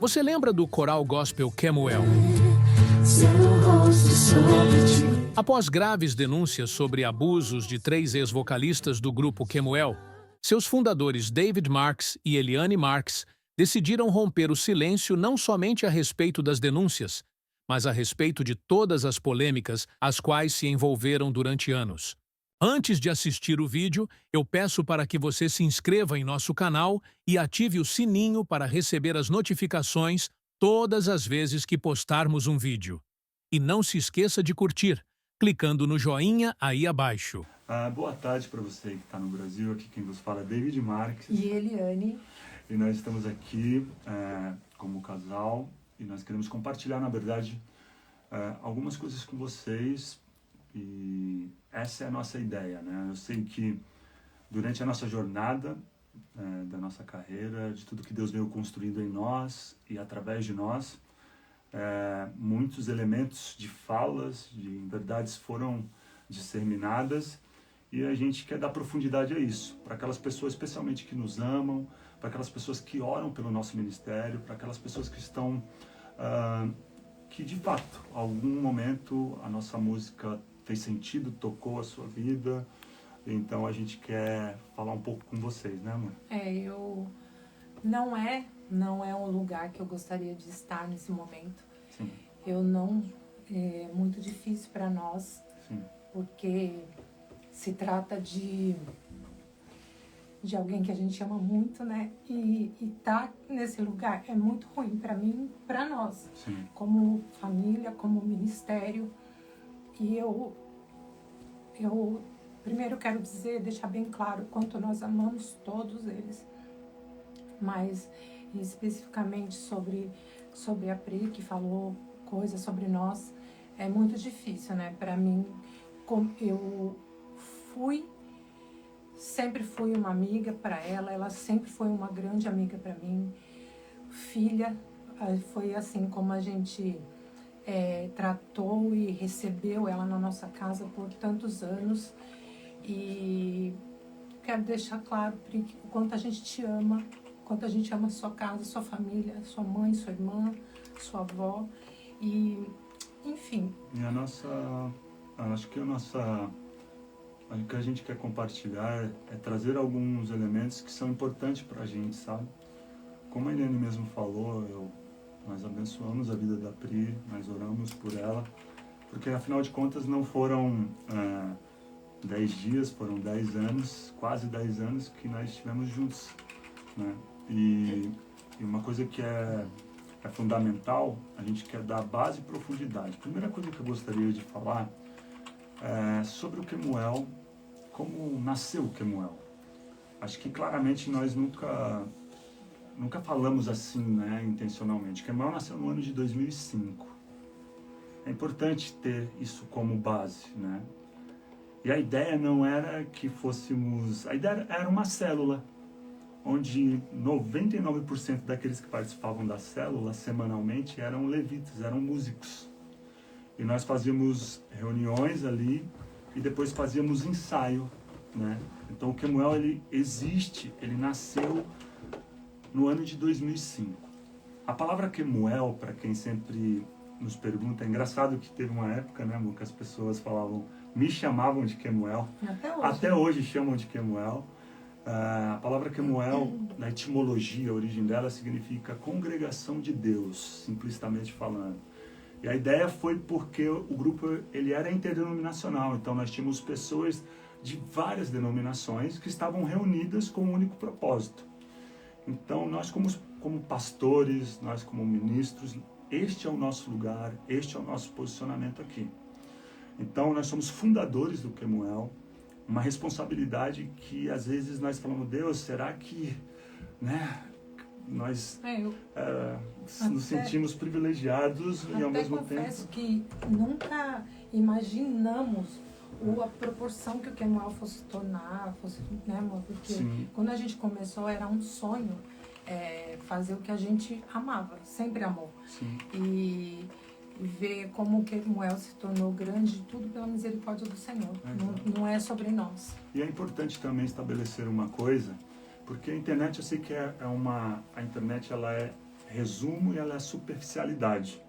Você lembra do coral gospel Kemuel? Após graves denúncias sobre abusos de 3 ex-vocalistas do grupo Kemuel, seus fundadores David Marks e Eliane Marks decidiram romper o silêncio não somente a respeito das denúncias, mas a respeito de todas as polêmicas às quais se envolveram durante anos. Antes de assistir o vídeo, eu peço para que você se inscreva em nosso canal e ative o sininho para receber as notificações todas as vezes que postarmos um vídeo. E não se esqueça de curtir, clicando no joinha aí abaixo. Boa tarde para você que está no Brasil. Aqui quem vos fala é David Marques. E Eliane. E nós estamos aqui como casal e nós queremos compartilhar, na verdade, algumas coisas com vocês. E essa é a nossa ideia, né? Eu sei que durante a nossa jornada, da nossa carreira, de tudo que Deus veio construindo em nós e através de nós, muitos elementos de falas, de verdades foram disseminadas e a gente quer dar profundidade a isso, para aquelas pessoas especialmente que nos amam, para aquelas pessoas que oram pelo nosso ministério, para aquelas pessoas que estão, que de fato, em algum momento a nossa música fez sentido, tocou a sua vida. Então a gente quer falar um pouco com vocês, né, amor? Não é um lugar que eu gostaria de estar nesse momento. Sim. É muito difícil para nós. Sim. Porque se trata de alguém que a gente ama muito, né? E tá nesse lugar é muito ruim para mim, para nós. Sim. Como família, como ministério. E eu primeiro quero deixar bem claro o quanto nós amamos todos eles. Mas especificamente sobre a Pri, que falou coisas sobre nós, é muito difícil, né? Para mim, eu sempre fui uma amiga para ela, ela sempre foi uma grande amiga para mim. Filha, foi assim como a gente tratou e recebeu ela na nossa casa por tantos anos. E quero deixar claro, Pri, o quanto a gente te ama, o quanto a gente ama a sua casa, sua família, sua mãe, sua irmã, sua avó. E, enfim. E acho que o que a gente quer compartilhar é trazer alguns elementos que são importantes pra gente, sabe? Como a Eliane mesmo falou, nós abençoamos a vida da Pri, nós oramos por ela, porque afinal de contas não foram 10 dias, foram 10 anos, quase 10 anos que nós estivemos juntos, né? E uma coisa que é fundamental, a gente quer dar base e profundidade. A primeira coisa que eu gostaria de falar é sobre o Kemuel, como nasceu o Kemuel. Acho que claramente nós nunca falamos assim, né, intencionalmente. Kemuel nasceu no ano de 2005. É importante ter isso como base, né? E a ideia não era que fôssemos... A ideia era uma célula, onde 99% daqueles que participavam da célula semanalmente eram levitas, eram músicos. E nós fazíamos reuniões ali e depois fazíamos ensaio, né? Então o Kemuel, ele existe, ele nasceu no ano de 2005. A palavra Kemuel, para quem sempre nos pergunta, é engraçado que teve uma época, né, amor, que as pessoas me chamavam de Kemuel. Até hoje chamam de Kemuel. A palavra Kemuel, na etimologia, a origem dela significa congregação de Deus, simplisticamente falando. E a ideia foi porque o grupo ele era interdenominacional, então nós tínhamos pessoas de várias denominações que estavam reunidas com um único propósito. Então nós como pastores, nós como ministros, este é o nosso lugar, este é o nosso posicionamento aqui. Então nós somos fundadores do Kemuel, uma responsabilidade que às vezes nós falamos, Deus, será que, né, nós nos sentimos privilegiados e ao mesmo tempo... Até confesso que nunca imaginamos a proporção que o Kemuel fosse tornar, né, amor? Porque Sim. Quando a gente começou era um sonho fazer o que a gente amava, sempre amou. Sim. E ver como o Kemuel se tornou grande, tudo pela misericórdia do Senhor. Não é sobre nós. E é importante também estabelecer uma coisa, porque a internet, eu sei que a internet ela é resumo e ela é superficialidade.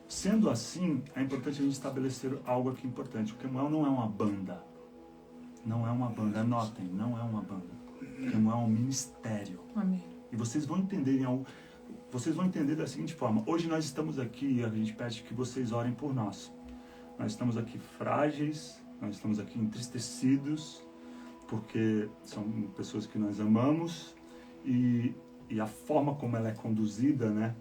Sendo assim, é importante a gente estabelecer algo aqui importante. O Kemuel não é uma banda. Não é uma banda. Anotem, não é uma banda. O Kemuel é um ministério. Amém. E vocês vão entender da seguinte forma. Hoje nós estamos aqui e a gente pede que vocês orem por nós. Nós estamos aqui frágeis, nós estamos aqui entristecidos, porque são pessoas que nós amamos e a forma como ela é conduzida, né?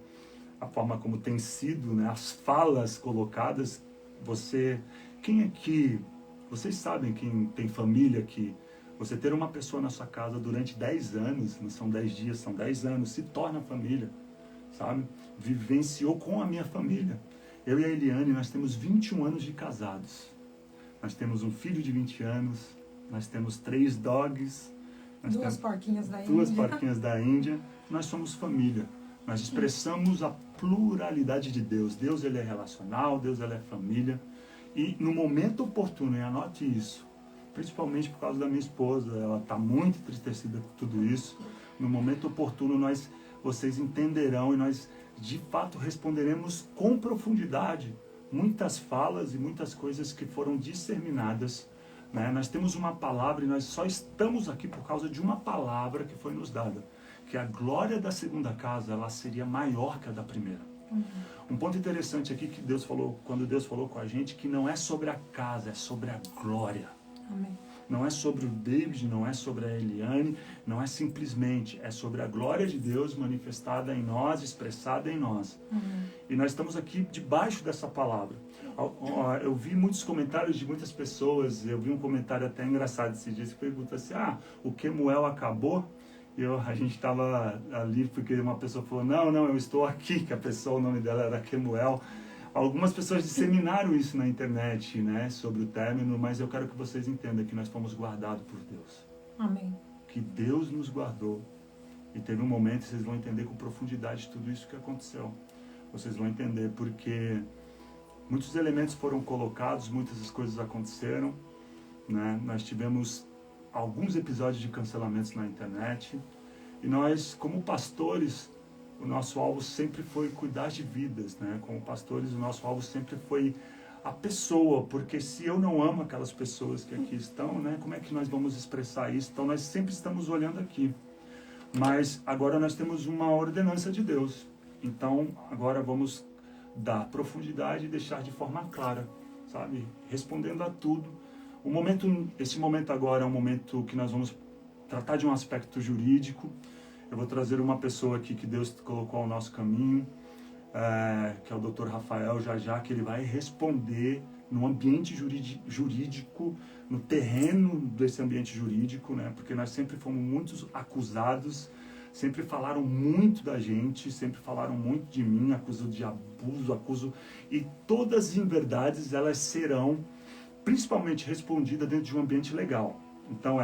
A forma como tem sido, né? As falas colocadas, quem aqui, vocês sabem, quem tem família, que você ter uma pessoa na sua casa durante 10 anos, não são 10 dias, são 10 anos, se torna família, sabe? Vivenciou com a minha família. Eu e a Eliane, nós temos 21 anos de casados. Nós temos um filho de 20 anos, nós temos 3 dogs, Duas porquinhas da duas Índia. porquinhas da Índia. Nós somos família. Nós expressamos a pluralidade de Deus. Deus, ele é relacional, Deus, ele é família. E no momento oportuno, e anote isso, principalmente por causa da minha esposa, ela está muito entristecida com tudo isso. No momento oportuno, vocês entenderão e nós, de fato, responderemos com profundidade muitas falas e muitas coisas que foram disseminadas, né? Nós temos uma palavra e nós só estamos aqui por causa de uma palavra que foi nos dada, que a glória da segunda casa, ela seria maior que a da primeira. Um ponto interessante aqui que Deus falou, quando Deus falou com a gente, que não é sobre a casa, é sobre a glória. Amém. Não é sobre o David, não é sobre a Eliane, não é simplesmente, é sobre a glória de Deus manifestada em nós, expressada em nós. E nós estamos aqui debaixo dessa palavra. Eu vi muitos comentários de muitas pessoas, eu vi um comentário até engraçado esses dias, que pergunta assim, o Kemuel acabou? A gente estava ali porque uma pessoa falou, não, eu estou aqui, que a pessoa, o nome dela era Kemuel. Algumas pessoas disseminaram isso na internet, né, sobre o término, mas eu quero que vocês entendam que nós fomos guardados por Deus. Amém. Que Deus nos guardou. E teve um momento, vocês vão entender com profundidade tudo isso que aconteceu. Vocês vão entender porque muitos elementos foram colocados, muitas coisas aconteceram, né? Nós tivemos alguns episódios de cancelamentos na internet e nós, como pastores, o nosso alvo sempre foi cuidar de vidas, né? Como pastores, o nosso alvo sempre foi a pessoa, porque se eu não amo aquelas pessoas que aqui estão, né? Como é que nós vamos expressar isso? Então nós sempre estamos olhando aqui. Mas agora nós temos uma ordenança de Deus. Então agora vamos dar profundidade e deixar de forma clara, sabe? Respondendo a tudo. Esse momento agora é um momento que nós vamos tratar de um aspecto jurídico. Eu vou trazer uma pessoa aqui que Deus colocou ao nosso caminho, que é o Dr. Rafael, já que ele vai responder no ambiente jurídico, no terreno desse ambiente jurídico, né? Porque nós sempre fomos muito acusados, sempre falaram muito da gente, sempre falaram muito de mim, acusam de abuso, e todas as inverdades, elas serão principalmente respondidas dentro de um ambiente legal. Então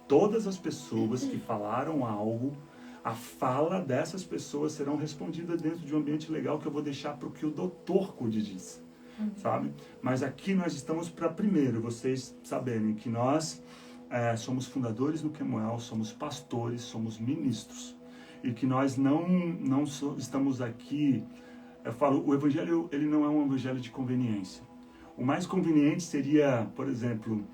todas as pessoas que falaram algo, a fala dessas pessoas serão respondidas dentro de um ambiente legal que eu vou deixar para o que o doutor cuide disso, sabe? Mas aqui nós estamos para primeiro vocês saberem que nós somos fundadores do Kemuel, somos pastores, somos ministros e que nós não estamos aqui. Eu falo, o evangelho ele não é um evangelho de conveniência. O mais conveniente seria, por exemplo,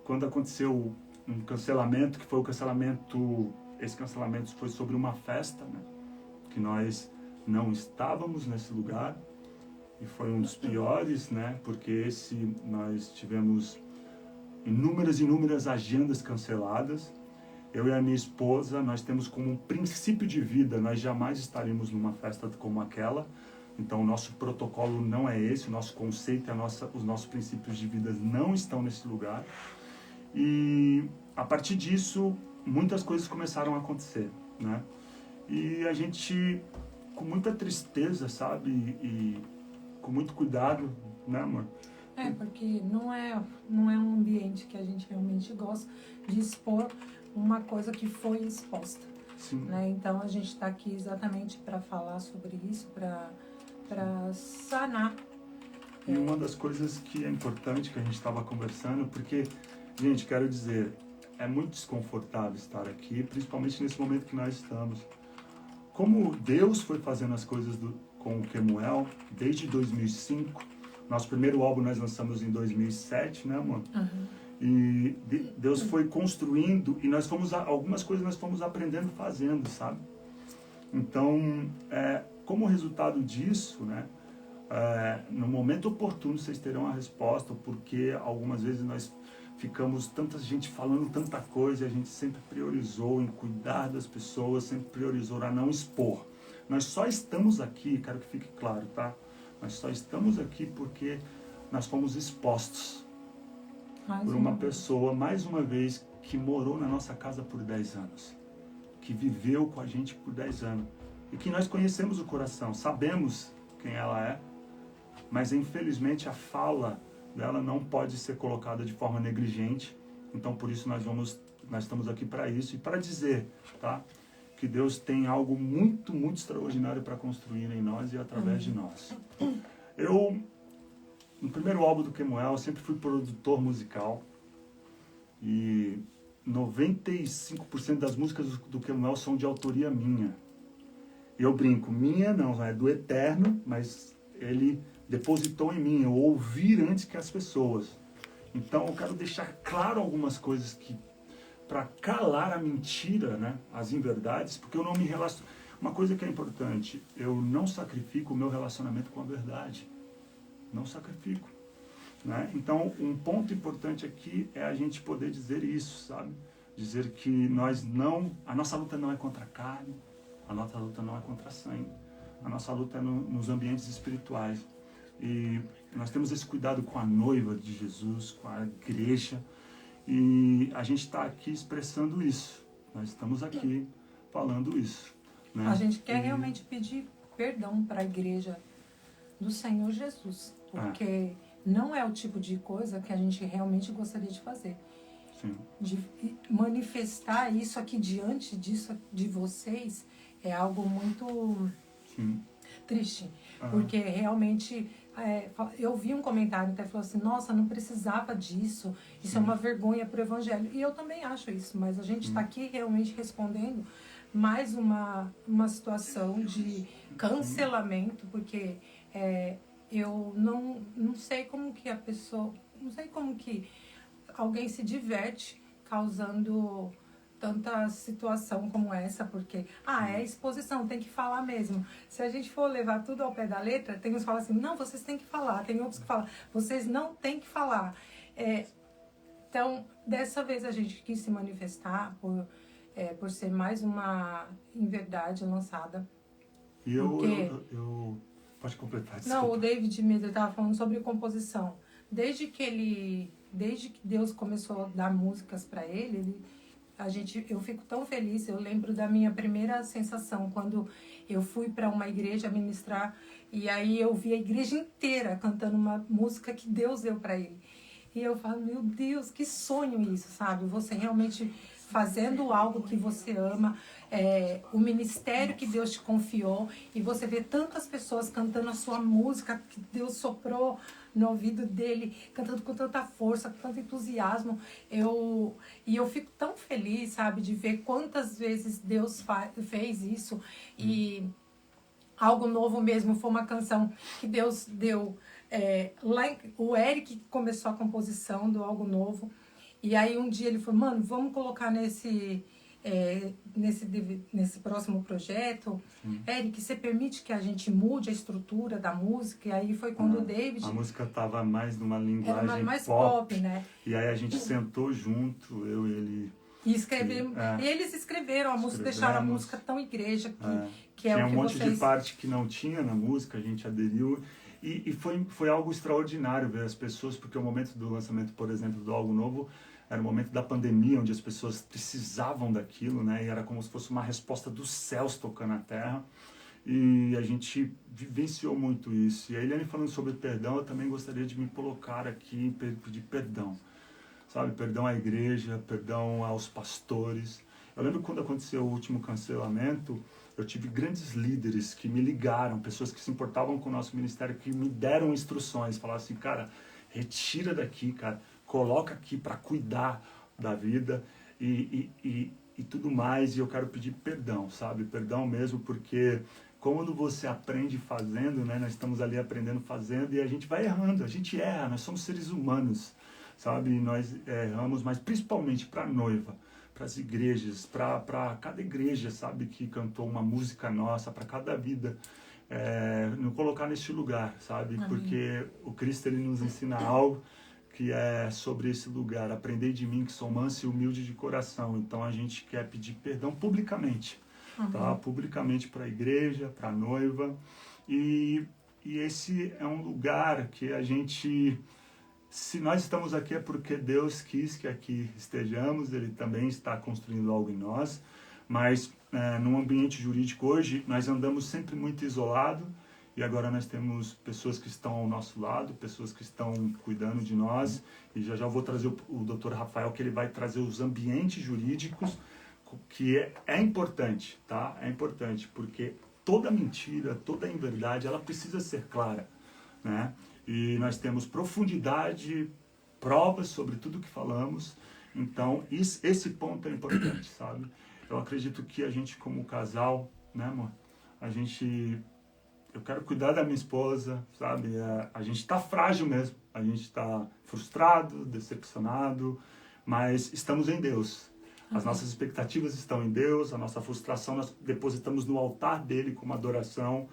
quando aconteceu um cancelamento, que foi o cancelamento. Esse cancelamento foi sobre uma festa, né? Que nós não estávamos nesse lugar e foi um dos piores, né? Porque nós tivemos inúmeras agendas canceladas. Eu e a minha esposa, nós temos como um princípio de vida, nós jamais estaremos numa festa como aquela. Então, o nosso protocolo não é esse, o nosso conceito, os nossos princípios de vida não estão nesse lugar. E a partir disso, muitas coisas começaram a acontecer, né? E a gente, com muita tristeza, sabe? E com muito cuidado, né, amor? Porque não é um ambiente que a gente realmente gosta de expor uma coisa que foi exposta. Sim. Né? Então, a gente está aqui exatamente para falar sobre isso, para sanar. E uma das coisas que é importante que a gente estava conversando, porque, gente, quero dizer, é muito desconfortável estar aqui, principalmente nesse momento que nós estamos. como Deus foi fazendo as coisas com o Kemuel desde 2005. Nosso primeiro álbum nós lançamos em 2007, né, amor? E Deus foi construindo e algumas coisas nós fomos aprendendo fazendo, sabe? Então, como resultado disso, né, no momento oportuno vocês terão a resposta, porque algumas vezes nós ficamos tanta gente falando tanta coisa, e a gente sempre priorizou em cuidar das pessoas, sempre priorizou a não expor. Nós só estamos aqui, quero que fique claro, tá? Nós só estamos aqui porque nós fomos expostos por uma pessoa, mais uma vez, que morou na nossa casa por 10 anos, que viveu com a gente por 10 anos, e que nós conhecemos o coração, sabemos quem ela é, mas infelizmente a fala dela não pode ser colocada de forma negligente. Então por isso nós estamos aqui para isso e para dizer, tá, que Deus tem algo muito, muito extraordinário para construir em nós e através de nós. No primeiro álbum do Kemuel, eu sempre fui produtor musical e 95% das músicas do Kemuel são de autoria minha. E eu brinco, minha não, é do Eterno, mas ele depositou em mim, eu ouvi antes que as pessoas. Então eu quero deixar claro algumas coisas para calar a mentira, né, as inverdades, porque eu não me relaciono. Uma coisa que é importante, eu não sacrifico o meu relacionamento com a verdade. Não sacrifico. Né? Então, um ponto importante aqui é a gente poder dizer isso, sabe? Dizer que a nossa luta não é contra a carne, a nossa luta não é contra sangue, a nossa luta é nos ambientes espirituais. E nós temos esse cuidado com a noiva de Jesus, com a igreja, e a gente está aqui expressando isso. Nós estamos aqui falando isso. Né? A gente quer realmente pedir perdão para a igreja do Senhor Jesus, porque não é o tipo de coisa que a gente realmente gostaria de fazer. Sim. De manifestar isso aqui diante disso de vocês é algo muito triste, porque realmente eu vi um comentário que falou assim, nossa, não precisava disso, isso é uma vergonha para o evangelho, e eu também acho isso, mas a gente está aqui realmente respondendo mais uma situação de cancelamento, porque eu não sei como que a pessoa, não sei como que alguém se diverte causando tanta situação como essa, porque é exposição, tem que falar mesmo. Se a gente for levar tudo ao pé da letra, tem uns que falam assim, não, vocês têm que falar, tem outros que falam, vocês não têm que falar. Então, dessa vez a gente quis se manifestar por ser mais uma inverdade lançada. E eu pode completar, desculpa. Não, o David mesmo estava falando sobre composição. Desde que Deus começou a dar músicas para ele, eu fico tão feliz. Eu lembro da minha primeira sensação quando eu fui para uma igreja ministrar e aí eu vi a igreja inteira cantando uma música que Deus deu para ele. E eu falo, meu Deus, que sonho isso, sabe? Você realmente fazendo algo que você ama, o ministério que Deus te confiou, e você vê tantas pessoas cantando a sua música que Deus soprou no ouvido dele, cantando com tanta força, com tanto entusiasmo. E eu fico tão feliz, sabe, de ver quantas vezes Deus fez isso. E algo novo mesmo, foi uma canção que Deus deu. O Eric começou a composição do Algo Novo. E aí um dia ele falou, mano, vamos colocar nesse próximo projeto. Eric, você permite que a gente mude a estrutura da música? E aí foi quando o David... A música estava mais numa linguagem era mais pop, né? E aí a gente sentou junto, eu e ele... E eles escreveram a música, deixaram a música tão igreja que é o que vocês... Tinha um monte de parte que não tinha na música, a gente aderiu. E foi algo extraordinário ver as pessoas, porque o momento do lançamento, por exemplo, do Algo Novo, era o momento da pandemia, onde as pessoas precisavam daquilo, né? E era como se fosse uma resposta dos céus tocando a terra. E a gente vivenciou muito isso. E a Eliane falando sobre perdão, eu também gostaria de me colocar aqui e pedir perdão. Sabe, perdão à igreja, perdão aos pastores. Eu lembro quando aconteceu o último cancelamento, eu tive grandes líderes que me ligaram, pessoas que se importavam com o nosso ministério, que me deram instruções, falaram assim, cara, retira daqui, cara, coloca aqui para cuidar da vida. E e tudo mais, e eu quero pedir perdão, sabe? Perdão mesmo, porque quando você aprende fazendo, né? Nós estamos ali aprendendo fazendo e a gente vai errando, a gente erra, nós somos seres humanos, sabe? E nós erramos, mas principalmente para a noiva, para as igrejas, para cada igreja, sabe? Que cantou uma música nossa, para cada vida, nos colocar neste lugar, sabe? Amém. Porque o Cristo, ele nos ensina algo que é sobre esse lugar. Aprendei de mim que sou manso e humilde de coração. Então a gente quer pedir perdão publicamente, tá? Publicamente para a igreja, para a noiva. E esse é um lugar que a gente, se nós estamos aqui é porque Deus quis que aqui estejamos, Ele também está construindo algo em nós, mas num ambiente jurídico hoje, nós andamos sempre muito isolado. E agora nós temos pessoas que estão ao nosso lado, pessoas que estão cuidando de nós. E já vou trazer o Dr. Rafael, que ele vai trazer os ambientes jurídicos, que é importante, tá? É importante, porque toda mentira, toda inverdade, ela precisa ser clara, né? E nós temos profundidade, provas sobre tudo que falamos. Então, esse ponto é importante, sabe? Eu acredito que a gente, como casal, né, amor? Eu quero cuidar da minha esposa, sabe? A gente está frágil mesmo, a gente está frustrado, decepcionado, mas estamos em Deus. As nossas expectativas estão em Deus, a nossa frustração nós depositamos no altar dele como adoração,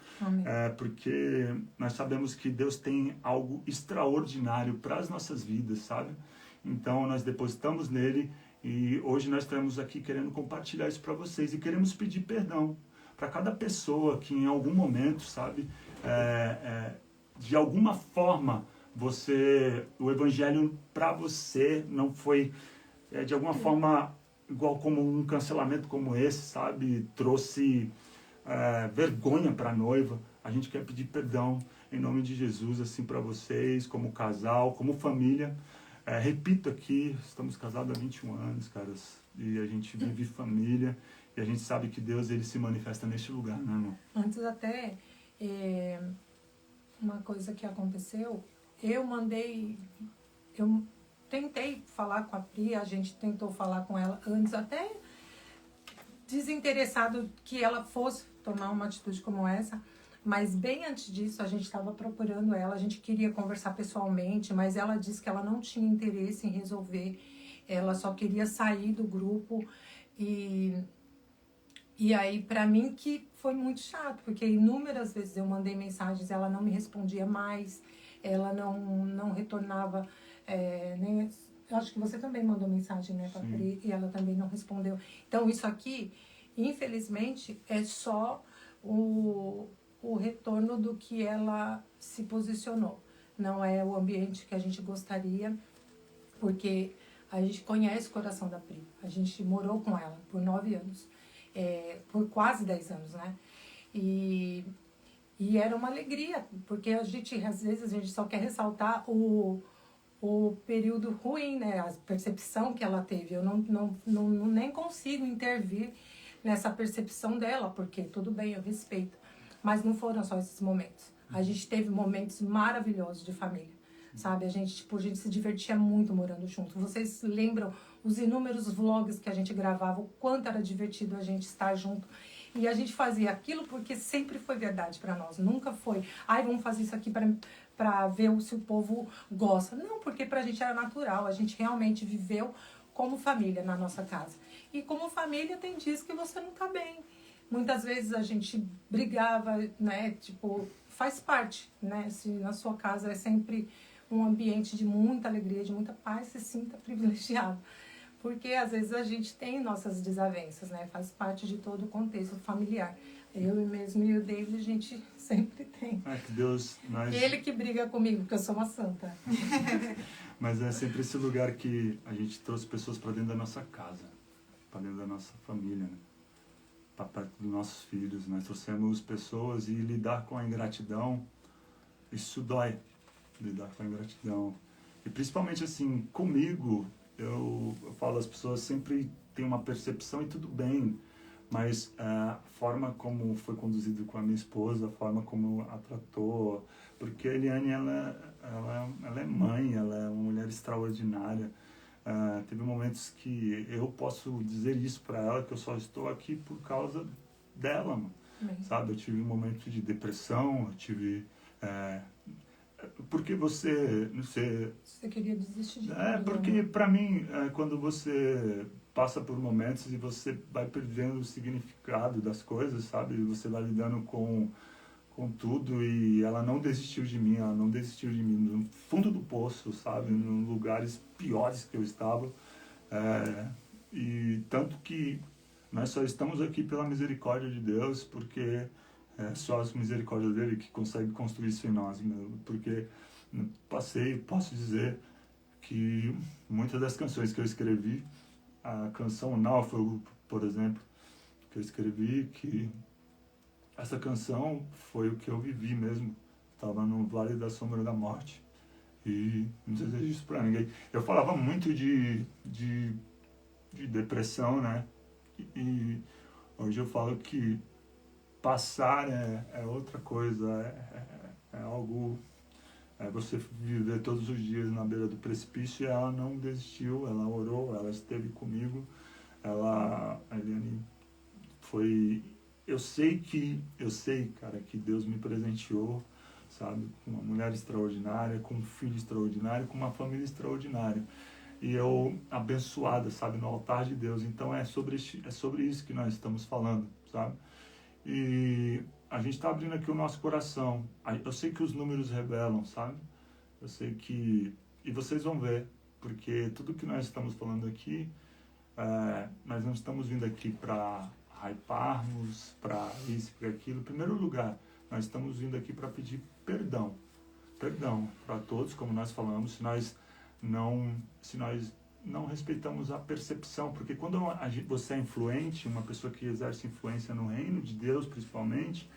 porque nós sabemos que Deus tem algo extraordinário para as nossas vidas, sabe? Então nós depositamos nele e hoje nós estamos aqui querendo compartilhar isso para vocês e queremos pedir perdão para cada pessoa que em algum momento, sabe, de alguma forma o evangelho para você não foi, de alguma forma, igual como um cancelamento como esse, sabe, trouxe vergonha para a noiva. A gente quer pedir perdão em nome de Jesus, assim, para vocês, como casal, como família. Repito aqui, estamos casados há 21 anos, caras, e a gente vive família. E a gente sabe que Deus, ele se manifesta neste lugar, né, irmão? Antes até, uma coisa que aconteceu, eu tentei falar com a Pri, a gente tentou falar com ela antes, até desinteressado que ela fosse tomar uma atitude como essa, mas bem antes disso a gente estava procurando ela, a gente queria conversar pessoalmente, mas ela disse que ela não tinha interesse em resolver, ela só queria sair do grupo. E aí, pra mim, que foi muito chato, porque inúmeras vezes eu mandei mensagens, ela não me respondia mais, ela não retornava, nem... Eu acho que você também mandou mensagem, né, pra Pri, e ela também não respondeu. Então, isso aqui, infelizmente, é só o retorno do que ela se posicionou. Não é o ambiente que a gente gostaria, porque a gente conhece o coração da Pri, a gente morou com ela por 9 anos. Por quase 10 anos, né? E era uma alegria, porque a gente, às vezes, a gente só quer ressaltar o período ruim, né? A percepção que ela teve. Eu nem consigo intervir nessa percepção dela, porque tudo bem, eu respeito. Mas não foram só esses momentos. A gente teve momentos maravilhosos de família, sabe? A gente se divertia muito morando junto. Vocês lembram os inúmeros vlogs que a gente gravava, o quanto era divertido a gente estar junto. E a gente fazia aquilo porque sempre foi verdade para nós. Nunca foi, vamos fazer isso aqui para ver se o povo gosta. Não, porque pra gente era natural. A gente realmente viveu como família na nossa casa. E como família tem dias que você não tá bem. Muitas vezes a gente brigava, né? Tipo, faz parte, né? Se na sua casa é sempre um ambiente de muita alegria, de muita paz, se sinta privilegiado. Porque às vezes a gente tem nossas desavenças, né? Faz parte de todo o contexto familiar. Eu mesmo e o David, a gente sempre tem. Que Deus... Ele que briga comigo, porque eu sou uma santa. Mas é sempre esse lugar que a gente trouxe pessoas para dentro da nossa casa, para dentro da nossa família, né? Para perto dos nossos filhos. Nós trouxemos pessoas e lidar com a ingratidão, isso dói. Lidar com a ingratidão. E principalmente assim, comigo, eu falo, as pessoas sempre têm uma percepção e tudo bem, mas a forma como foi conduzido com a minha esposa, a forma como a tratou, porque a Eliane, ela é mãe, ela é uma mulher extraordinária, teve momentos que eu posso dizer isso para ela, que eu só estou aqui por causa dela, mano. Sabe? Eu tive um momento de depressão, eu tive... porque você queria desistir de tudo, porque né? para mim, quando você passa por momentos e você vai perdendo o significado das coisas, sabe? Você vai lidando com tudo, e ela não desistiu de mim, no fundo do poço, sabe? Em lugares piores que eu estava. E tanto que nós só estamos aqui pela misericórdia de Deus, porque só as misericórdias dele que consegue construir isso em nós, porque posso dizer que muitas das canções que eu escrevi, a canção Náufrago, por exemplo, que eu escrevi, que essa canção foi o que eu vivi mesmo. Estava no Vale da Sombra da Morte e não desejo isso para ninguém. Eu falava muito de depressão, né? E hoje eu falo que passar é outra coisa, é algo... você viver todos os dias na beira do precipício. E ela não desistiu, ela orou, ela esteve comigo. A Eliane foi... Eu sei, cara, que Deus me presenteou, sabe? Com uma mulher extraordinária, com um filho extraordinário, com uma família extraordinária. E eu abençoada, sabe? No altar de Deus. Então é sobre isso que nós estamos falando, sabe? E a gente está abrindo aqui o nosso coração. Eu sei que os números revelam, sabe? Eu sei que... E vocês vão ver, porque tudo que nós estamos falando aqui, nós não estamos vindo aqui para hyparmos, para isso, para aquilo. Em primeiro lugar, nós estamos vindo aqui para pedir perdão. Perdão para todos, como nós falamos, se nós não respeitamos a percepção, porque quando você é influente, uma pessoa que exerce influência no reino de Deus, principalmente,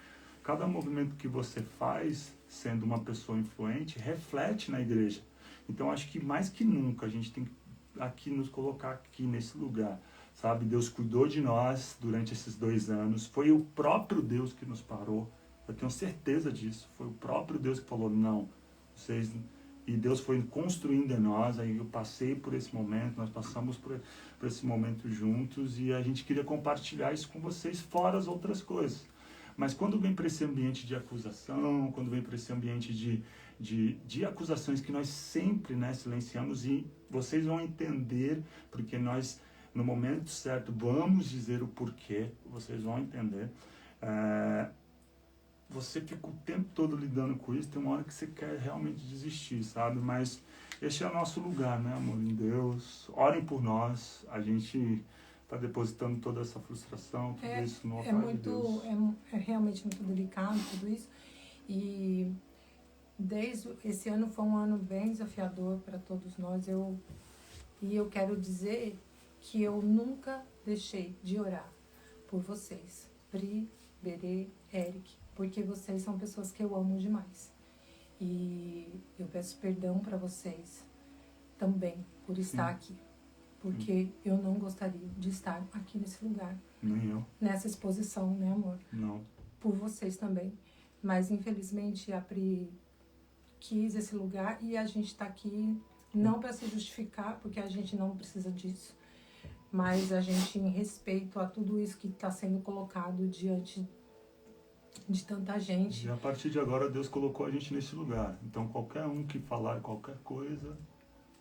cada movimento que você faz, sendo uma pessoa influente, reflete na igreja. Então, acho que mais que nunca, a gente tem que aqui nos colocar aqui nesse lugar, sabe? Deus cuidou de nós durante esses 2 anos, foi o próprio Deus que nos parou, eu tenho certeza disso, foi o próprio Deus que falou, não, vocês... E Deus foi construindo em nós, aí eu passei por esse momento, nós passamos por esse momento juntos, e a gente queria compartilhar isso com vocês, fora as outras coisas. Mas quando vem para esse ambiente de acusação, quando vem para esse ambiente de acusações que nós sempre, né, silenciamos, e vocês vão entender, porque nós, no momento certo, vamos dizer o porquê, vocês vão entender. Você fica o tempo todo lidando com isso, tem uma hora que você quer realmente desistir, sabe? Mas este é o nosso lugar, né, amor? Em Deus, orem por nós, a gente está depositando toda essa frustração, tudo isso no altar de Deus. É realmente muito delicado tudo isso, e desde esse ano foi um ano bem desafiador para todos nós, e eu quero dizer que eu nunca deixei de orar por vocês, Pri, Berê, Eric, porque vocês são pessoas que eu amo demais. E eu peço perdão para vocês também por estar aqui. Porque eu não gostaria de estar aqui nesse lugar. Nem eu. Nessa exposição, né, amor? Não. Por vocês também. Mas, infelizmente, a Pri quis esse lugar e a gente está aqui não para se justificar, porque a gente não precisa disso. Mas a gente, em respeito a tudo isso que está sendo colocado diante de tanta gente. E a partir de agora, Deus colocou a gente nesse lugar. Então, qualquer um que falar qualquer coisa,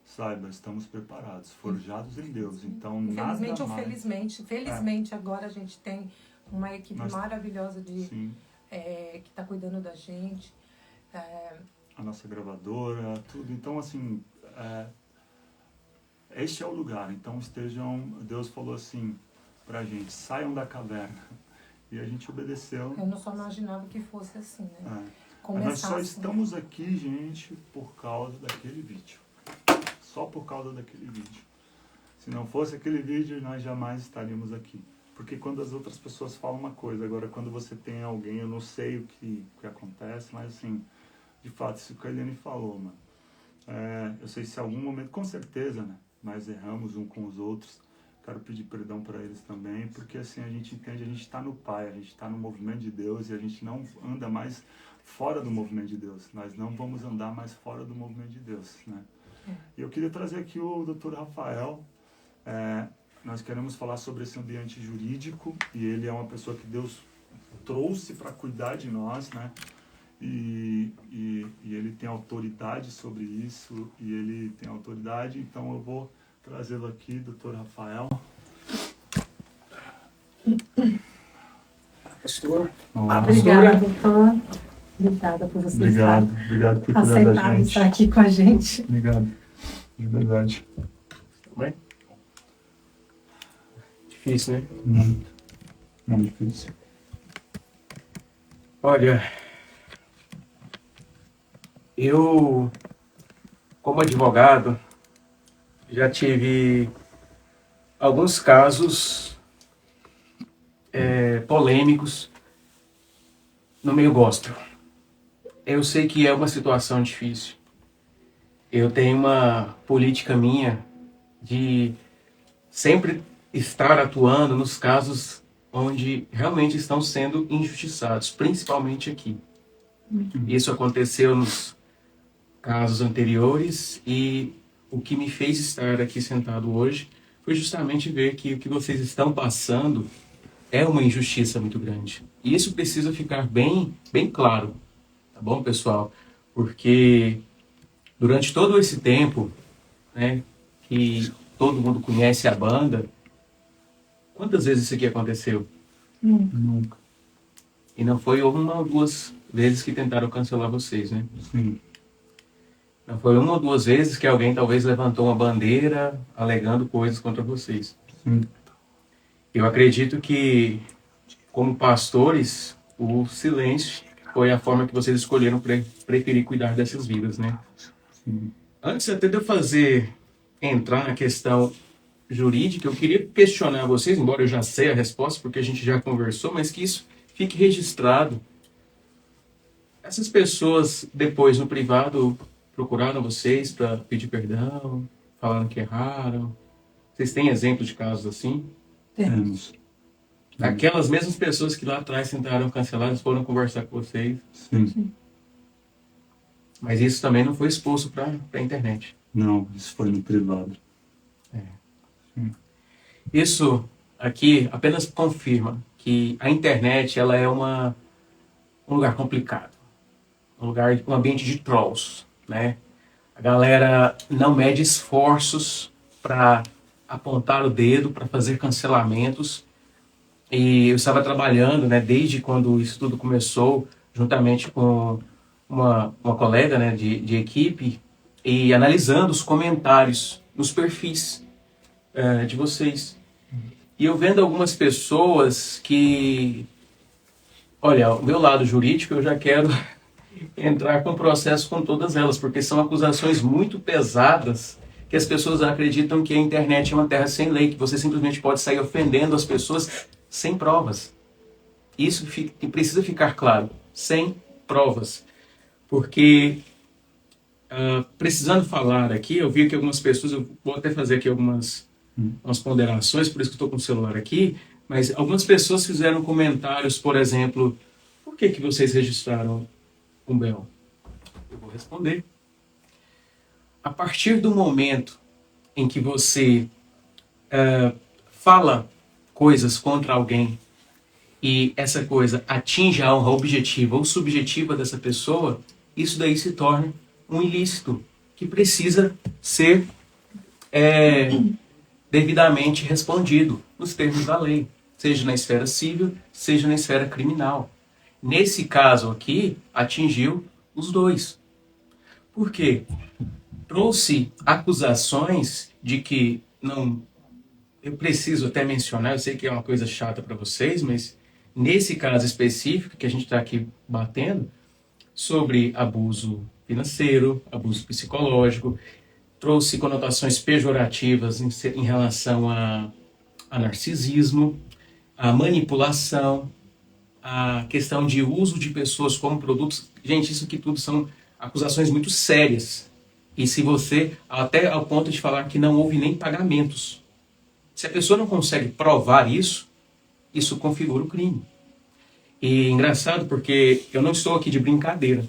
saiba, estamos preparados, forjados em Deus. Então, infelizmente nada ou felizmente, agora a gente tem uma equipe maravilhosa que está cuidando da gente. A nossa gravadora, tudo. Então, assim, este é o lugar. Então, Deus falou assim pra gente, saiam da caverna. E a gente obedeceu. Eu não só imaginava que fosse assim, né? Mas nós só estamos aqui, gente, por causa daquele vídeo. Só por causa daquele vídeo. Se não fosse aquele vídeo, nós jamais estaríamos aqui. Porque quando as outras pessoas falam uma coisa, agora quando você tem alguém, eu não sei o que acontece, mas assim, de fato, isso que a Eliane falou, mano. Eu sei se em algum momento, com certeza, né? Nós erramos um com os outros. Quero pedir perdão para eles também, porque assim a gente entende, a gente está no Pai, a gente está no movimento de Deus e a gente não anda mais fora do movimento de Deus. Nós não vamos andar mais fora do movimento de Deus, né? E eu queria trazer aqui o Dr. Rafael. Nós queremos falar sobre esse ambiente jurídico e ele é uma pessoa que Deus trouxe para cuidar de nós, né? E ele tem autoridade sobre isso, e ele tem autoridade, então eu vou trazê-lo aqui, Dr. Rafael. Pastor. Obrigada, doutor. Obrigada por você Obrigado por cuidar da aceitar gente. estar aqui com a gente. Obrigado, de verdade. Tudo bem? Difícil, né? Muito difícil. Olha, eu, como advogado, já tive alguns casos polêmicos no meio gospel. Eu sei que é uma situação difícil. Eu tenho uma política minha de sempre estar atuando nos casos onde realmente estão sendo injustiçados, principalmente aqui. Isso aconteceu nos casos anteriores e o que me fez estar aqui sentado hoje foi justamente ver que o que vocês estão passando é uma injustiça muito grande. E isso precisa ficar bem claro, tá bom, pessoal? Porque durante todo esse tempo, né, que todo mundo conhece a banda, quantas vezes isso aqui aconteceu? Nunca. E não foi uma ou duas vezes que tentaram cancelar vocês, né? Sim. Não foi uma ou duas vezes que alguém talvez levantou uma bandeira alegando coisas contra vocês. Sim. Eu acredito que, como pastores, o silêncio foi a forma que vocês escolheram preferir cuidar dessas vidas, né? Sim. Antes até de eu entrar na questão jurídica, eu queria questionar vocês, embora eu já sei a resposta, porque a gente já conversou, mas que isso fique registrado. Essas pessoas, depois, no privado, procuraram vocês para pedir perdão, falaram que erraram? Vocês têm exemplos de casos assim? Temos. Aquelas mesmas pessoas que lá atrás tentaram cancelar, eles foram conversar com vocês. Sim. Mas isso também não foi exposto para a internet. Não, isso foi no privado. Isso aqui apenas confirma que a internet ela é um lugar complicado. Um ambiente de trolls, né? A galera não mede esforços para apontar o dedo, para fazer cancelamentos. E eu estava trabalhando, né, desde quando isso tudo começou, juntamente com uma colega, né, de equipe, e analisando os comentários nos perfis de vocês. E eu vendo algumas pessoas que... Olha, o meu lado jurídico eu já quero entrar com processo com todas elas, porque são acusações muito pesadas que as pessoas acreditam que a internet é uma terra sem lei, que você simplesmente pode sair ofendendo as pessoas sem provas. Isso precisa ficar claro, sem provas. Porque, precisando falar aqui, eu vi que algumas pessoas, eu vou até fazer aqui umas ponderações, por isso que estou com o celular aqui, mas algumas pessoas fizeram comentários, por exemplo, por que vocês registraram um BO? Eu vou responder. A partir do momento em que você fala coisas contra alguém e essa coisa atinge a honra objetiva ou subjetiva dessa pessoa, isso daí se torna um ilícito que precisa ser devidamente respondido nos termos da lei, seja na esfera civil, seja na esfera criminal. Nesse caso aqui, atingiu os dois. Por quê? Trouxe acusações de que não... Eu preciso até mencionar, eu sei que é uma coisa chata para vocês, mas nesse caso específico que a gente está aqui batendo, sobre abuso financeiro, abuso psicológico, trouxe conotações pejorativas em relação a narcisismo, a manipulação, a questão de uso de pessoas como produtos. Gente, isso aqui tudo são acusações muito sérias. E se você, até ao ponto de falar que não houve nem pagamentos. Se a pessoa não consegue provar isso, isso configura o crime. E é engraçado porque eu não estou aqui de brincadeira,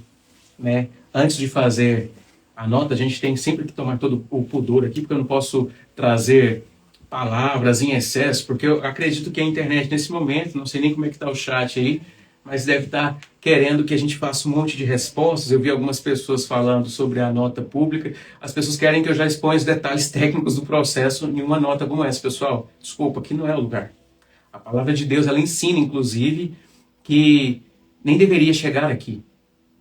né? Antes de fazer a nota, a gente tem sempre que tomar todo o pudor aqui, porque eu não posso trazer palavras em excesso, porque eu acredito que a internet nesse momento, não sei nem como é que está o chat aí, mas deve estar querendo que a gente faça um monte de respostas. Eu vi algumas pessoas falando sobre a nota pública. As pessoas querem que eu já exponha os detalhes técnicos do processo em uma nota como essa. Pessoal, desculpa, aqui não é o lugar. A palavra de Deus, ela ensina, inclusive, que nem deveria chegar aqui.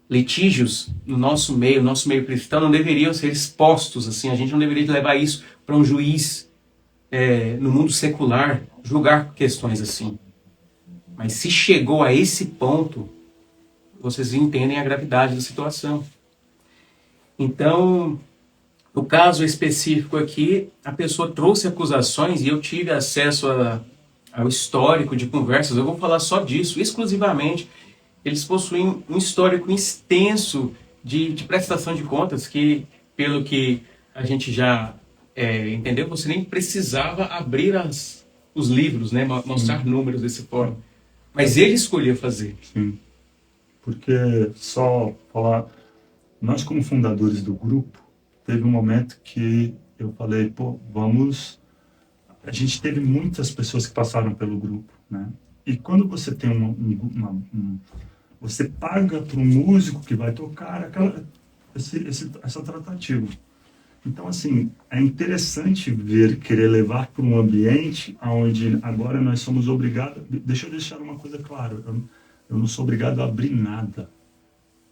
Litígios no nosso meio cristão, não deveriam ser expostos assim. A gente não deveria levar isso para um juiz no mundo secular, julgar questões assim. Mas se chegou a esse ponto, vocês entendem a gravidade da situação. Então, no caso específico aqui, a pessoa trouxe acusações e eu tive acesso ao histórico de conversas. Eu vou falar só disso, exclusivamente. Eles possuem um histórico extenso de prestação de contas que, pelo que a gente já entendeu, você nem precisava abrir os livros, né, mostrar números desse forma. Mas ele escolheu fazer. Sim. Porque, só falar, nós como fundadores do grupo, teve um momento que eu falei, pô, vamos... A gente teve muitas pessoas que passaram pelo grupo, né? E quando você tem você paga para um músico que vai tocar essa tratativa. Então, assim, é interessante querer levar para um ambiente onde agora nós somos obrigados... Deixa eu deixar uma coisa clara, eu não sou obrigado a abrir nada.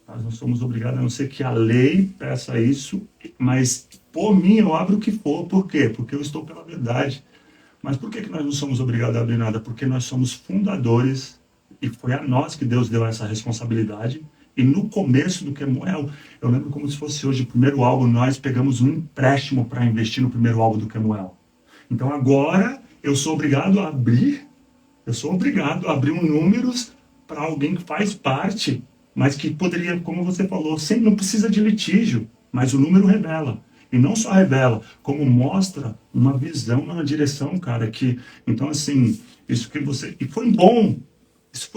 Nós não somos obrigados, a não ser que a lei peça isso, mas por mim eu abro o que for. Por quê? Porque eu estou pela verdade. Mas por que nós não somos obrigados a abrir nada? Porque nós somos fundadores e foi a nós que Deus deu essa responsabilidade. E no começo do Kemuel, eu lembro como se fosse hoje o primeiro álbum, nós pegamos um empréstimo para investir no primeiro álbum do Kemuel. Então agora eu sou obrigado a abrir um números para alguém que faz parte, mas que poderia, como você falou, não precisa de litígio, mas o número revela. E não só revela, como mostra uma visão na direção, cara, então assim, isso foi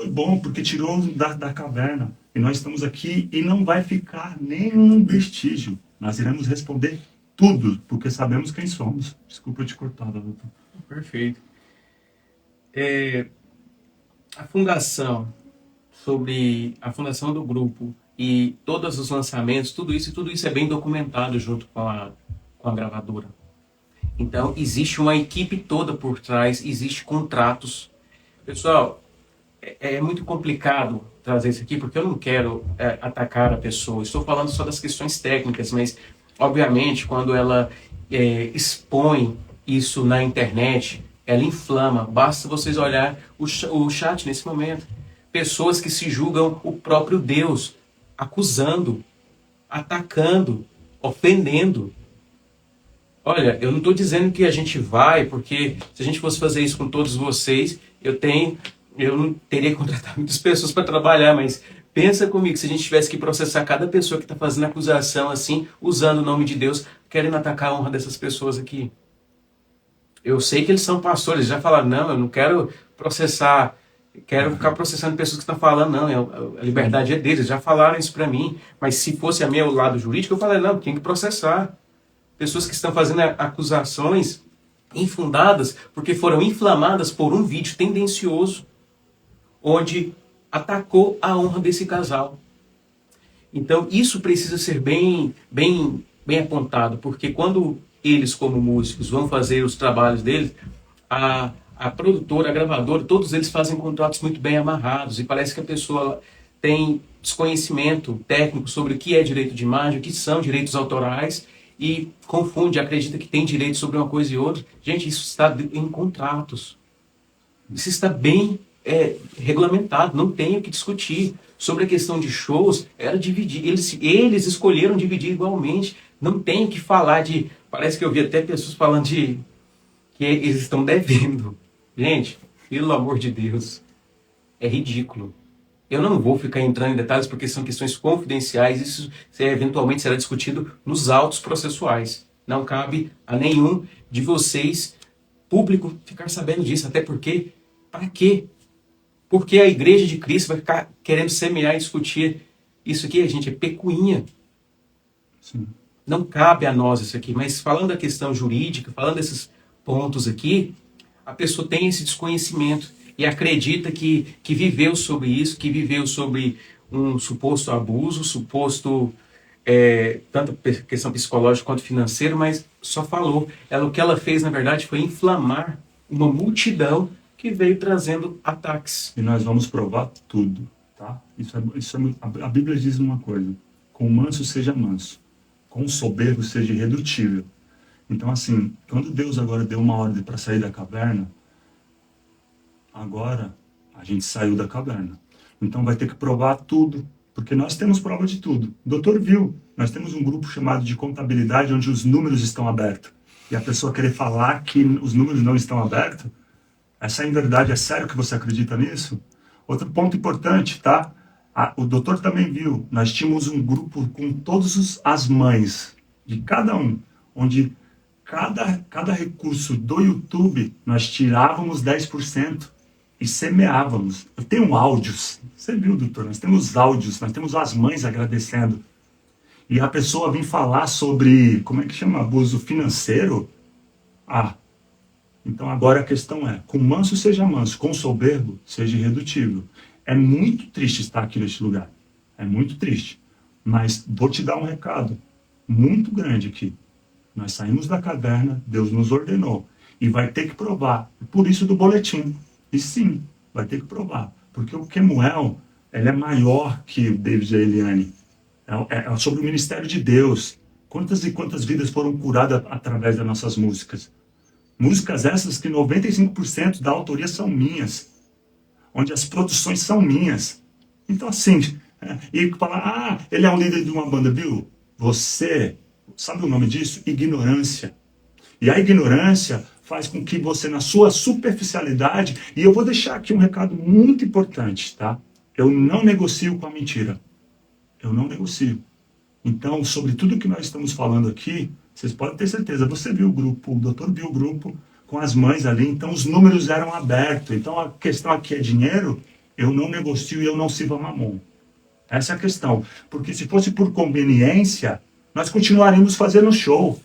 bom, porque tirou da caverna. E nós estamos aqui e não vai ficar nenhum vestígio. Nós iremos responder tudo, porque sabemos quem somos. Desculpa eu te cortar, doutor. Perfeito. A fundação do grupo e todos os lançamentos, tudo isso é bem documentado junto com a gravadora. Então, existe uma equipe toda por trás, existe contratos. Pessoal, é muito complicado trazer isso aqui, porque eu não quero atacar a pessoa. Estou falando só das questões técnicas, mas, obviamente, quando ela expõe isso na internet, ela inflama. Basta vocês olhar o chat nesse momento. Pessoas que se julgam o próprio Deus, acusando, atacando, ofendendo. Olha, eu não estou dizendo que a gente vai, porque se a gente fosse fazer isso com todos vocês, eu não teria que contratar muitas pessoas para trabalhar, mas pensa comigo, se a gente tivesse que processar cada pessoa que está fazendo acusação assim, usando o nome de Deus, querendo atacar a honra dessas pessoas aqui. Eu sei que eles são pastores, já falaram, não, eu não quero processar, quero ficar processando pessoas que estão falando, não, a liberdade é deles, já falaram isso para mim, mas se fosse a meu lado jurídico, eu falei, não, tem que processar. Pessoas que estão fazendo acusações infundadas porque foram inflamadas por um vídeo tendencioso onde atacou a honra desse casal. Então isso precisa ser bem apontado, porque quando eles como músicos vão fazer os trabalhos deles, a produtora, a gravadora, todos eles fazem contratos muito bem amarrados e parece que a pessoa tem desconhecimento técnico sobre o que é direito de imagem, o que são direitos autorais e confunde, acredita que tem direito sobre uma coisa e outra. Gente, isso está em contratos. Isso está bem regulamentado, não tem o que discutir. Sobre a questão de shows, era dividir. Eles escolheram dividir igualmente. Não tem o que falar de... Parece que eu vi até pessoas falando de que eles estão devendo. Gente, pelo amor de Deus, é ridículo. Eu não vou ficar entrando em detalhes porque são questões confidenciais. Isso eventualmente será discutido nos autos processuais. Não cabe a nenhum de vocês, público, ficar sabendo disso. Até porque, para quê? Porque a Igreja de Cristo vai ficar querendo semear e discutir isso aqui, gente, é pecuinha. Sim. não cabe a nós isso aqui, mas falando da questão jurídica, falando desses pontos aqui, a pessoa tem esse desconhecimento e acredita que viveu sobre isso, que viveu sobre um suposto abuso, suposto, tanto questão psicológica quanto financeira, mas só falou. O que ela fez, na verdade, foi inflamar uma multidão que veio trazendo ataques. E nós vamos provar tudo, tá? A Bíblia diz uma coisa: com o manso seja manso, com o soberbo seja irredutível. Então, assim, quando Deus agora deu uma ordem para sair da caverna, agora a gente saiu da caverna. Então vai ter que provar tudo, porque nós temos prova de tudo. O doutor viu, nós temos um grupo chamado de contabilidade, onde os números estão abertos. E a pessoa querer falar que os números não estão abertos, essa é verdade, é sério que você acredita nisso? Outro ponto importante, tá? O doutor também viu, nós tínhamos um grupo com todas as mães de cada um, onde cada recurso do YouTube, nós tirávamos 10% e semeávamos. Eu tenho áudios, você viu, doutor? Nós temos áudios, nós temos as mães agradecendo. E a pessoa vem falar sobre, como é que chama? Abuso financeiro? Então agora a questão é, com manso seja manso, com soberbo seja irredutível. É muito triste estar aqui neste lugar. É muito triste. Mas vou te dar um recado muito grande aqui. Nós saímos da caverna, Deus nos ordenou. E vai ter que provar. Por isso do boletim. E sim, vai ter que provar. Porque o Kemuel, ele é maior que o David e a Eliane. É sobre o ministério de Deus. Quantas e quantas vidas foram curadas através das nossas músicas. Músicas essas que 95% da autoria são minhas. Onde as produções são minhas. Então assim, e falar, ele é um líder de uma banda, viu? Você, sabe o nome disso? Ignorância. E a ignorância faz com que você, na sua superficialidade, e eu vou deixar aqui um recado muito importante, tá? Eu não negocio com a mentira. Eu não negocio. Então, sobre tudo que nós estamos falando aqui, vocês podem ter certeza, você viu o grupo, o doutor viu o grupo com as mães ali, então os números eram abertos. Então a questão aqui é dinheiro, eu não negocio e eu não sirvo a mamon. Essa é a questão. Porque se fosse por conveniência, nós continuaríamos fazendo show.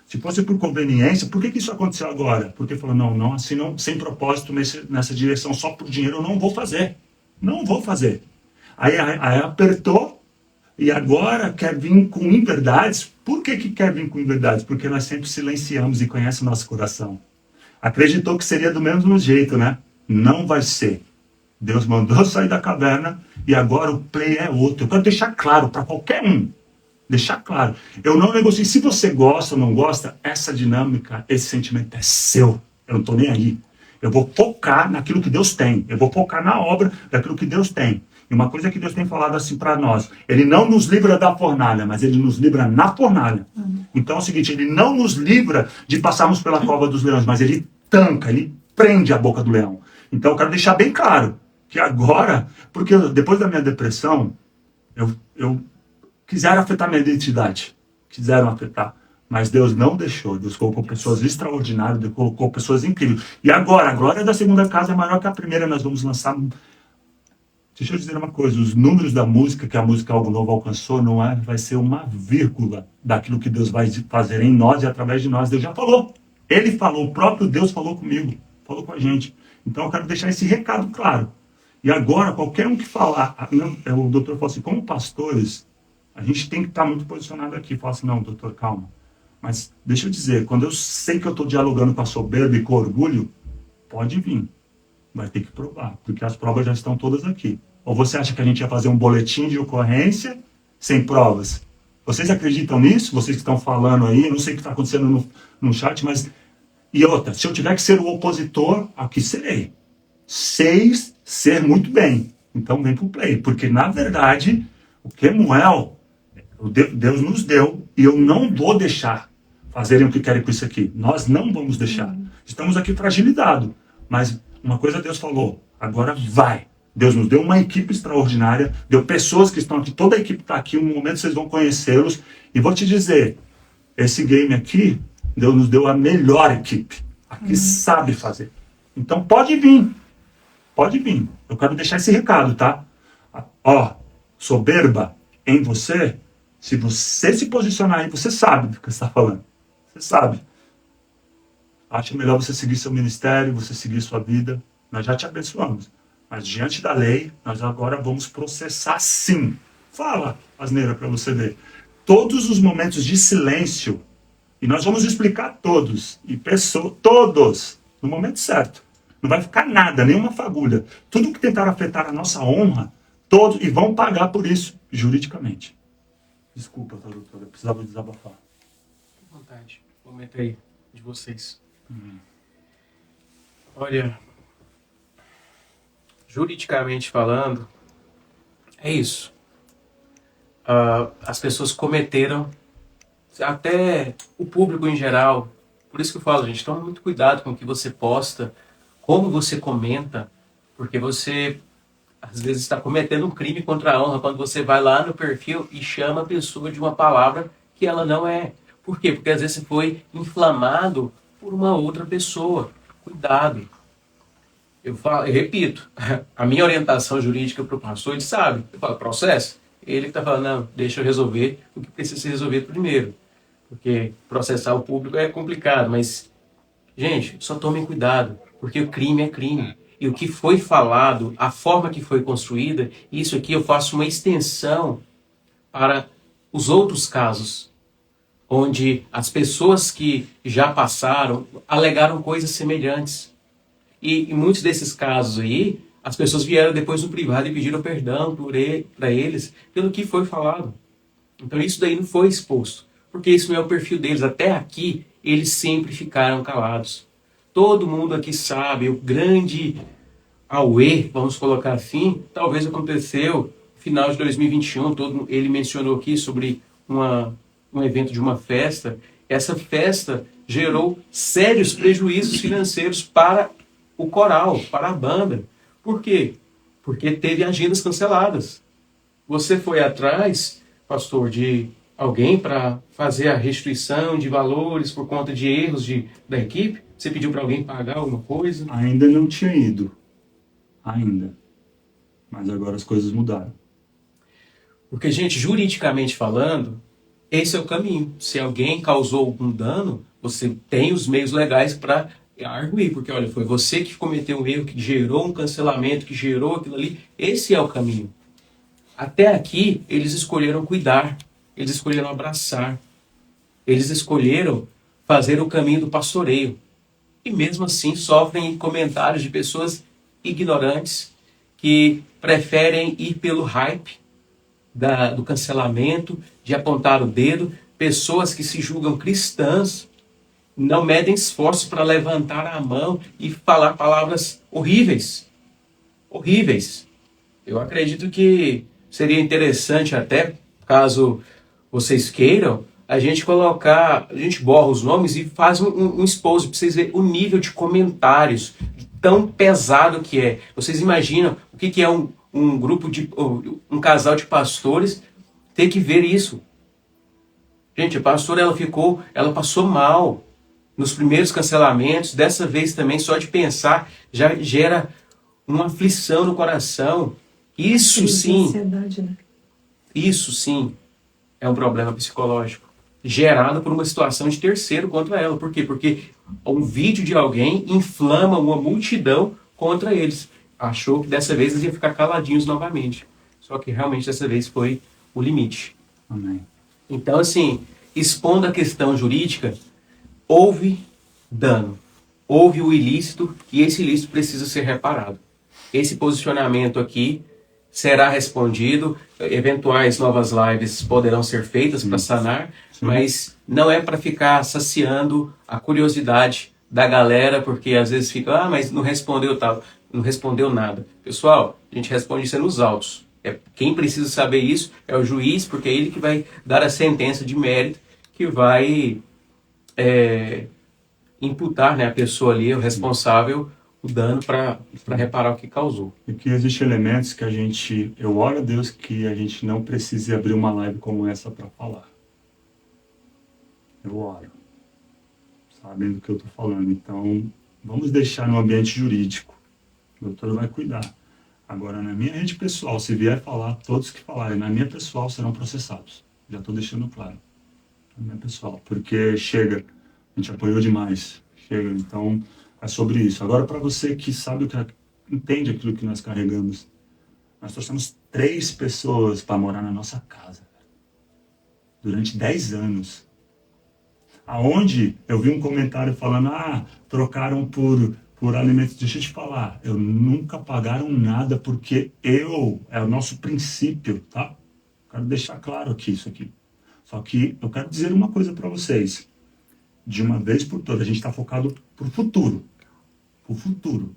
Se fosse por conveniência, por que isso aconteceu agora? Porque falou, não, assim não, sem propósito nessa direção, só por dinheiro eu não vou fazer. Não vou fazer. Aí apertou, e agora quer vir com inverdades. Por que quer vir com inverdades? Porque nós sempre silenciamos e conhece o nosso coração. Acreditou que seria do mesmo jeito, né? Não vai ser. Deus mandou sair da caverna e agora o play é outro. Eu quero deixar claro para qualquer um. Deixar claro. Eu não negocio. Se você gosta ou não gosta, essa dinâmica, esse sentimento é seu. Eu não estou nem aí. Eu vou focar naquilo que Deus tem. Eu vou focar na obra daquilo que Deus tem. E uma coisa que Deus tem falado assim para nós, Ele não nos livra da fornalha, mas Ele nos livra na fornalha. Então é o seguinte, Ele não nos livra de passarmos pela cova dos leões, mas Ele tanca, Ele prende a boca do leão. Então eu quero deixar bem claro, que agora, porque depois da minha depressão, eu quiseram afetar minha identidade, quiseram afetar. Mas Deus não deixou, Deus colocou pessoas extraordinárias, Deus colocou pessoas incríveis. E agora, a glória da segunda casa é maior que a primeira, nós vamos lançar... Deixa eu dizer uma coisa, os números da música que a música Algo Novo alcançou vai ser uma vírgula daquilo que Deus vai fazer em nós e através de nós. Deus já falou. Ele falou, o próprio Deus falou comigo, falou com a gente. Então eu quero deixar esse recado claro. E agora, qualquer um que falar, o doutor falou assim, como pastores, a gente tem que estar muito posicionado aqui. Fala assim, não, doutor, calma. Mas deixa eu dizer, quando eu sei que eu estou dialogando com a soberba e com o orgulho, pode vir. Vai ter que provar, porque as provas já estão todas aqui. Ou você acha que a gente ia fazer um boletim de ocorrência sem provas? Vocês acreditam nisso? Vocês que estão falando aí, eu não sei o que está acontecendo no chat, mas... E outra, se eu tiver que ser o opositor, aqui serei. Sei ser muito bem. Então vem pro play. Porque, na verdade, o Kemuel, Deus nos deu, e eu não vou deixar fazerem o que querem com isso aqui. Nós não vamos deixar. Estamos aqui fragilizados. Mas uma coisa Deus falou, agora vai. Deus nos deu uma equipe extraordinária, deu pessoas que estão aqui, toda a equipe está aqui, um momento vocês vão conhecê-los. E vou te dizer, esse game aqui, Deus nos deu a melhor equipe, a que sabe fazer. Então pode vir, pode vir. Eu quero deixar esse recado, tá? Ó, soberba em você, Se você se posicionar aí, você sabe do que você está falando. Você sabe. Acho melhor você seguir seu ministério, você seguir sua vida. Nós já te abençoamos. Mas diante da lei, nós agora vamos processar sim. Fala, asneira, para você ver. Todos os momentos de silêncio, e nós vamos explicar todos, e todos, no momento certo. Não vai ficar nada, nenhuma fagulha. Tudo que tentar afetar a nossa honra, todos, e vão pagar por isso, juridicamente. Desculpa, tradutora, eu precisava desabafar. Fique à vontade. Momento aí de vocês. Olha, juridicamente falando, é isso. As pessoas cometeram, até o público em geral. Por isso que eu falo, gente, toma muito cuidado com o que você posta, como você comenta, porque você às vezes está cometendo um crime contra a honra quando você vai lá no perfil e chama a pessoa de uma palavra que ela não é. Por quê? Porque às vezes você foi inflamado por uma outra pessoa. Cuidado. Eu repito, a minha orientação jurídica para o pastor, ele sabe. Eu falo, processo? Ele que está falando, não, deixa eu resolver o que precisa ser resolvido primeiro. Porque processar o público é complicado, mas, gente, só tomem cuidado, porque o crime é crime. E o que foi falado, a forma que foi construída, isso aqui eu faço uma extensão para os outros casos, onde as pessoas que já passaram alegaram coisas semelhantes. E em muitos desses casos aí, as pessoas vieram depois no privado e pediram perdão para eles pelo que foi falado. Então isso daí não foi exposto, porque isso não é o perfil deles. Até aqui, eles sempre ficaram calados. Todo mundo aqui sabe, o grande auê, vamos colocar assim, talvez aconteceu no final de 2021, ele mencionou aqui sobre um evento de uma festa. Essa festa gerou sérios prejuízos financeiros para o coral, para a banda. Por quê? Porque teve agendas canceladas. Você foi atrás, pastor, de alguém para fazer a restituição de valores por conta de erros da equipe? Você pediu para alguém pagar alguma coisa? Ainda não tinha ido. Ainda. Mas agora as coisas mudaram. Porque, gente, juridicamente falando, esse é o caminho. Se alguém causou algum dano, você tem os meios legais para arguir. Porque, olha, foi você que cometeu um erro, que gerou um cancelamento, que gerou aquilo ali. Esse é o caminho. Até aqui, eles escolheram cuidar. Eles escolheram abraçar. Eles escolheram fazer o caminho do pastoreio. E mesmo assim, sofrem comentários de pessoas ignorantes que preferem ir pelo hype do cancelamento, de apontar o dedo, pessoas que se julgam cristãs, não medem esforços para levantar a mão e falar palavras horríveis. Horríveis. Eu acredito que seria interessante até, caso vocês queiram, a gente borra os nomes e faz um expose para vocês verem o nível de comentários tão pesado que é. Vocês imaginam o que é um grupo um casal de pastores ter que ver isso? Gente, a pastora ela passou mal nos primeiros cancelamentos. Dessa vez também, só de pensar, já gera uma aflição no coração. Isso sim, Ansiedade, né? isso sim é um problema psicológico gerado por uma situação de terceiro contra ela. Por quê? Porque um vídeo de alguém inflama uma multidão contra eles. Achou que dessa vez eles iam ficar caladinhos novamente. Só que realmente dessa vez foi o limite. Amém. Então, assim, expondo a questão jurídica, houve dano, houve o ilícito e esse ilícito precisa ser reparado. Esse posicionamento aqui será respondido, eventuais novas lives poderão ser feitas para sanar, mas não é para ficar saciando a curiosidade da galera, porque às vezes fica, mas não respondeu tal, não respondeu nada. Pessoal, a gente responde isso nos autos. Quem precisa saber isso é o juiz, porque é ele que vai dar a sentença de mérito, que vai imputar, né, a pessoa ali, o responsável, o dano para reparar o que causou. E que existem elementos que eu oro a Deus que a gente não precise abrir uma live como essa para falar. Eu oro. Sabem do que eu estou falando. Então, vamos deixar no ambiente jurídico. O doutor vai cuidar. Agora, na minha rede pessoal, se vier falar, todos que falarem na minha pessoal serão processados. Já estou deixando claro, né, pessoal? Porque chega, a gente apoiou demais, chega. Então, é sobre isso. Agora, para você que sabe o que entende aquilo que nós carregamos, nós trouxemos 3 pessoas para morar na nossa casa durante 10 anos. Aonde eu vi um comentário falando, trocaram por alimentos. Deixa eu te falar, eu nunca pagaram nada porque é o nosso princípio, tá? Quero deixar claro aqui isso aqui. Só que eu quero dizer uma coisa para vocês. De uma vez por todas, a gente está focado pro futuro. Pro futuro.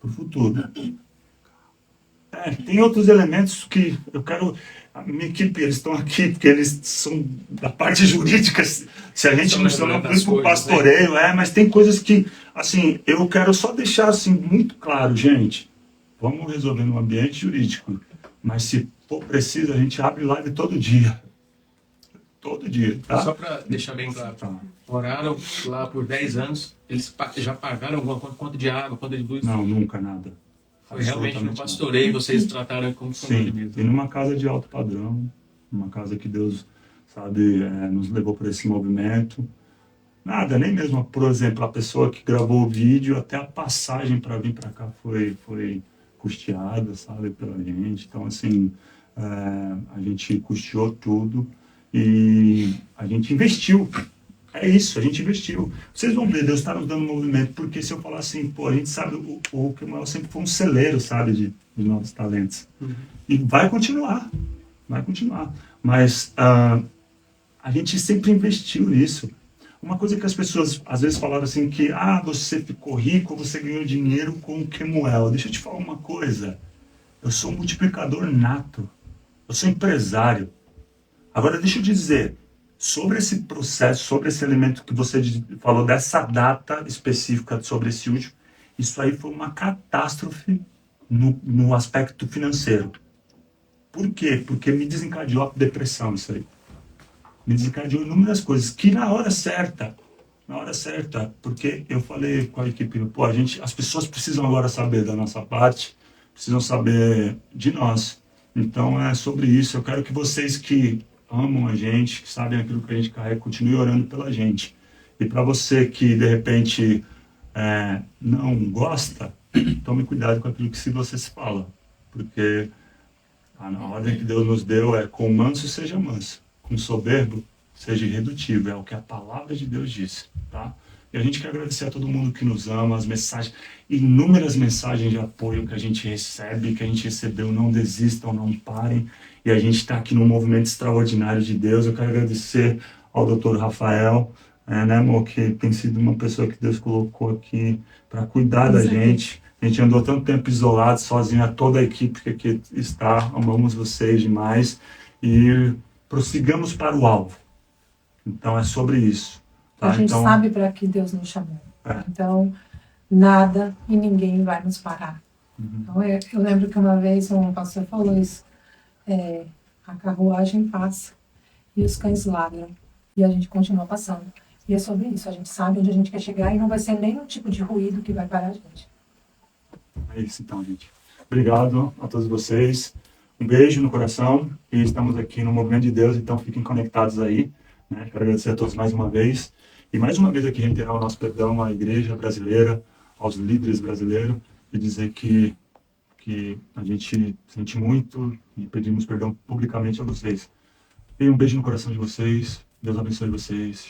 Pro futuro. Tem outros elementos que eu quero... A minha equipe, eles estão aqui porque eles são da parte jurídica. Se a gente não chama o pastoreio, mas tem coisas que, assim, eu quero só deixar assim muito claro, gente. Vamos resolver no ambiente jurídico. Mas se for preciso, a gente abre live todo dia. Todo dia, tá? Só para deixar bem claro, moraram lá por 10 anos, eles já pagaram alguma conta de água, conta de luz? Não, nunca nada. Foi realmente no pastoreio, vocês trataram como família Sim, mesmo. e numa casa de alto padrão, uma casa que Deus, sabe, nos levou para esse movimento. Nada, nem mesmo, por exemplo, a pessoa que gravou o vídeo, até a passagem para vir para cá foi custeada, sabe, pela gente. Então, assim, a gente custeou tudo e a gente investiu. É isso, a gente investiu. Vocês vão ver, Deus está nos dando movimento, porque se eu falar assim, pô, a gente sabe, o Kemuel sempre foi um celeiro, sabe, de novos talentos. E vai continuar, vai continuar. Mas a gente sempre investiu nisso. Uma coisa que as pessoas às vezes falaram assim, que você ficou rico, você ganhou dinheiro com o Kemuel. Deixa eu te falar uma coisa, eu sou um multiplicador nato, eu sou empresário. Agora deixa eu te dizer, sobre esse processo, sobre esse elemento que você falou, dessa data específica, sobre esse último, isso aí foi uma catástrofe no aspecto financeiro. Por quê? Porque me desencadeou a depressão isso aí. Me desencadeou inúmeras coisas, que na hora certa, porque eu falei com a equipe, pô, as pessoas precisam agora saber da nossa parte, precisam saber de nós. Então é sobre isso, eu quero que vocês que amam a gente, que sabem aquilo que a gente carrega, continue orando pela gente. E para você que, de repente, não gosta, tome cuidado com aquilo que você se fala. Porque a ordem que Deus nos deu é com manso seja manso, com soberbo seja irredutível. É o que a palavra de Deus diz, tá? E a gente quer agradecer a todo mundo que nos ama, as mensagens, inúmeras mensagens de apoio que a gente recebe, que a gente recebeu. Não desistam, não parem. E a gente está aqui num movimento extraordinário de Deus. Eu quero agradecer ao Dr. Rafael, né, amor, que tem sido uma pessoa que Deus colocou aqui para cuidar da gente. A gente andou tanto tempo isolado, sozinho, a toda a equipe que aqui está. Amamos vocês demais. E prossigamos para o alvo. Então é sobre isso. Tá? A gente então, sabe para que Deus nos chamou. Então, nada e ninguém vai nos parar. Então, eu lembro que uma vez um pastor falou isso. A carruagem passa e os cães ladram. E a gente continua passando. E é sobre isso. A gente sabe onde a gente quer chegar e não vai ser nenhum tipo de ruído que vai parar a gente. É isso então, gente. Obrigado a todos vocês. Um beijo no coração. E estamos aqui no Movimento de Deus, então fiquem conectados aí. Né? Quero agradecer a todos mais uma vez. E mais uma vez aqui reiterar o nosso perdão à igreja brasileira, aos líderes brasileiros, e dizer que a gente sente muito e pedimos perdão publicamente a vocês. E um beijo no coração de vocês. Deus abençoe vocês.